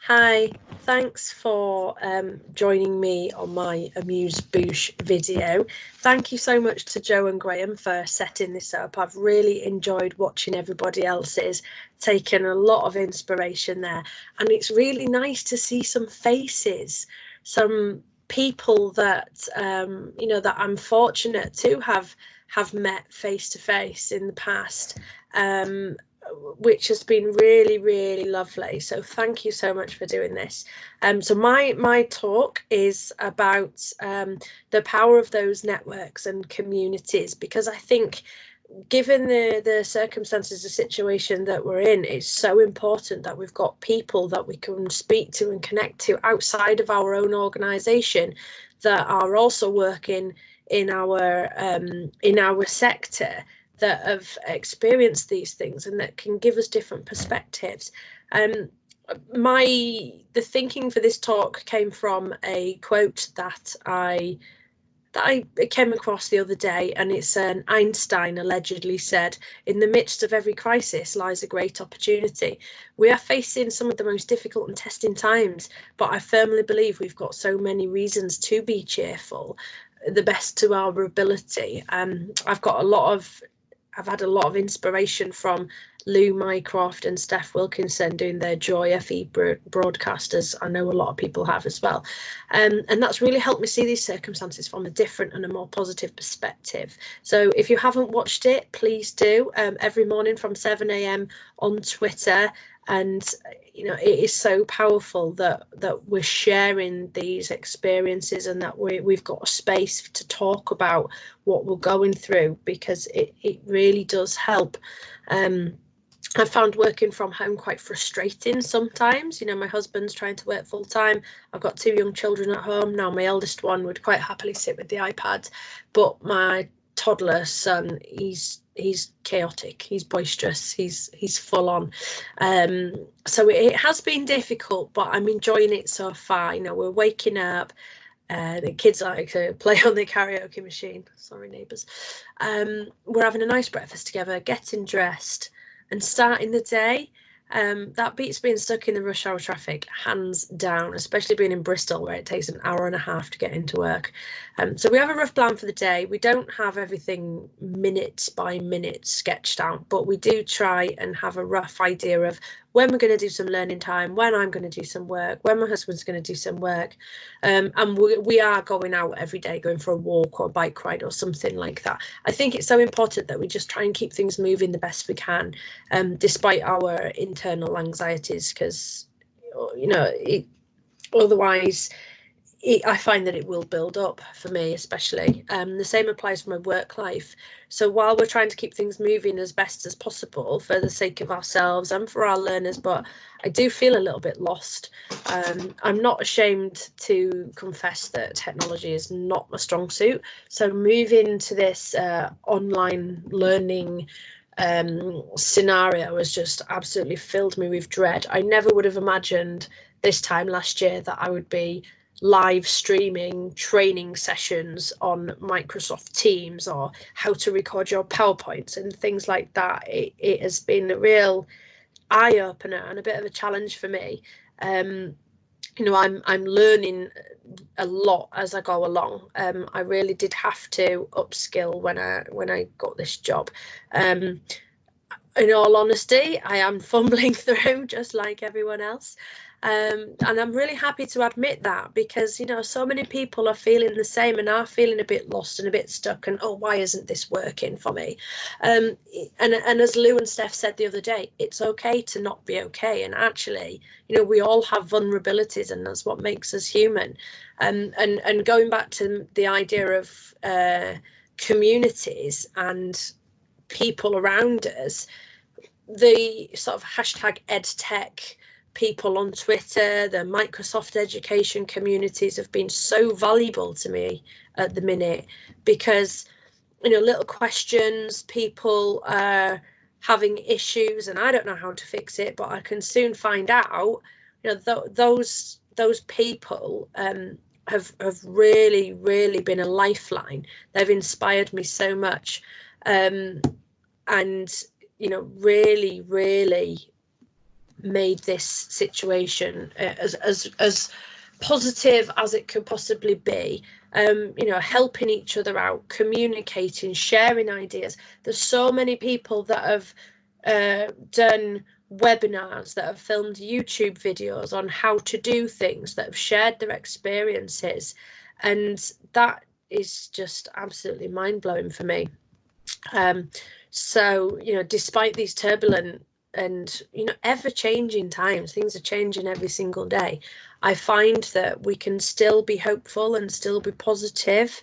Hi, thanks for joining me on my Amuse Bouche video. Thank you so much to Joe and Graham for setting this up. I've really enjoyed watching everybody else's, taken a lot of inspiration there. And it's really nice to see some faces, some people that, that I'm fortunate to have met face to face in the past. Which has been really, really lovely. So thank you so much for doing this. So my talk is about the power of those networks and communities, because I think given the circumstances, the situation that we're in, it's so important that we've got people that we can speak to and connect to outside of our own organisation that are also working in our sector, that have experienced these things and that can give us different perspectives. The thinking for this talk came from a quote that I came across the other day, and it's Einstein allegedly said, "In the midst of every crisis lies a great opportunity." We are facing some of the most difficult and testing times, but I firmly believe we've got so many reasons to be cheerful, the best to our ability. I've had a lot of inspiration from Lou Mycroft and Steph Wilkinson doing their Joy FE broadcasters. I know a lot of people have as well. And that's really helped me see these circumstances from a different and a more positive perspective. So if you haven't watched it, please do. Every morning from 7 a.m. on Twitter. And it is so powerful that we're sharing these experiences, and that we've got a space to talk about what we're going through, because it really does help. I found working from home quite frustrating sometimes. My husband's trying to work full time. I've got 2 young children at home now. My eldest one would quite happily sit with the iPad, but my toddler son, he's chaotic, he's boisterous, he's full on. So it has been difficult, but I'm enjoying it so far. We're waking up. The kids like to play on the karaoke machine. Sorry, neighbours. We're having a nice breakfast together, getting dressed and starting the day. That beats being stuck in the rush hour traffic, hands down, especially being in Bristol, where it takes an hour and a half to get into work. So we have a rough plan for the day. We don't have everything minute by minute sketched out, but we do try and have a rough idea of when we're going to do some learning time, when I'm going to do some work, when my husband's going to do some work. And we are going out every day, going for a walk or a bike ride or something like that. I think it's so important that we just try and keep things moving the best we can, despite our internal anxieties, because otherwise I find that it will build up for me, especially. The same applies for my work life. So while we're trying to keep things moving as best as possible for the sake of ourselves and for our learners, but I do feel a little bit lost. I'm not ashamed to confess that technology is not my strong suit. So moving to this online learning scenario has just absolutely filled me with dread. I never would have imagined this time last year that I would be live streaming training sessions on Microsoft Teams, or how to record your PowerPoints and things like that. It has been a real eye-opener and a bit of a challenge for me. I'm learning a lot as I go along. I really did have to upskill when I got this job. In all honesty, I am fumbling through just like everyone else. And I'm really happy to admit that, because so many people are feeling the same and are feeling a bit lost and a bit stuck, and why isn't this working for me? And as Lou and Steph said the other day, it's okay to not be okay. And actually, we all have vulnerabilities, and that's what makes us human. And going back to the idea of communities and people around us, the sort of hashtag EdTech people on Twitter, the Microsoft education communities have been so valuable to me at the minute, because little questions, people are having issues and I don't know how to fix it, but I can soon find out. Those people have really, really been a lifeline. They've inspired me so much, and really, really made this situation as positive as it could possibly be. You know, helping each other out, communicating, sharing ideas. There's so many people that have done webinars, that have filmed YouTube videos on how to do things, that have shared their experiences, and that is just absolutely mind-blowing for me. So, you know, despite these turbulent and, you know, ever-changing times, things are changing every single day, I find that we can still be hopeful and still be positive.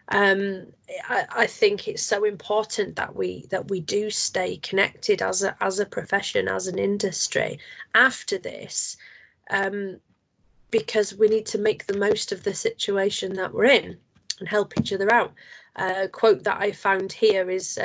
I think it's so important that we do stay connected as a profession, as an industry after this, because we need to make the most of the situation that we're in and help each other out. Quote that I found here is,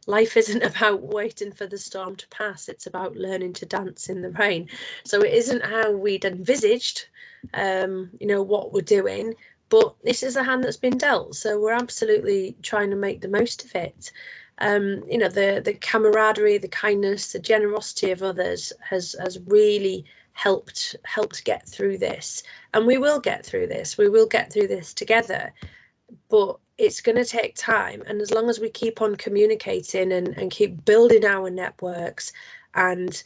life isn't about waiting for the storm to pass, it's about learning to dance in the rain. So it isn't how we'd envisaged, you know, what we're doing, but this is a hand that's been dealt, so we're absolutely trying to make the most of it. You know, the camaraderie, the kindness, the generosity of others has really helped get through this, and we will get through this. We will get through this together, but it's going to take time. And as long as we keep on communicating and keep building our networks and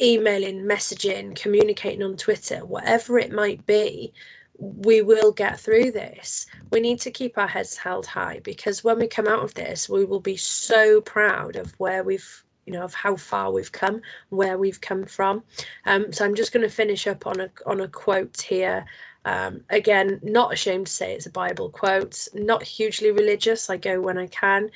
emailing, messaging, communicating on Twitter, whatever it might be, we will get through this. We need to keep our heads held high, because when we come out of this, we will be so proud of where we've, you know, of how far we've come, where we've come from. So I'm just going to finish up on a quote here. Again, not ashamed to say it's a Bible quote, not hugely religious, I go when I can,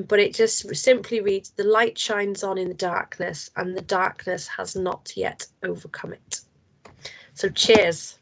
but it just simply reads, "The light shines on in the darkness, and the darkness has not yet overcome it." So cheers.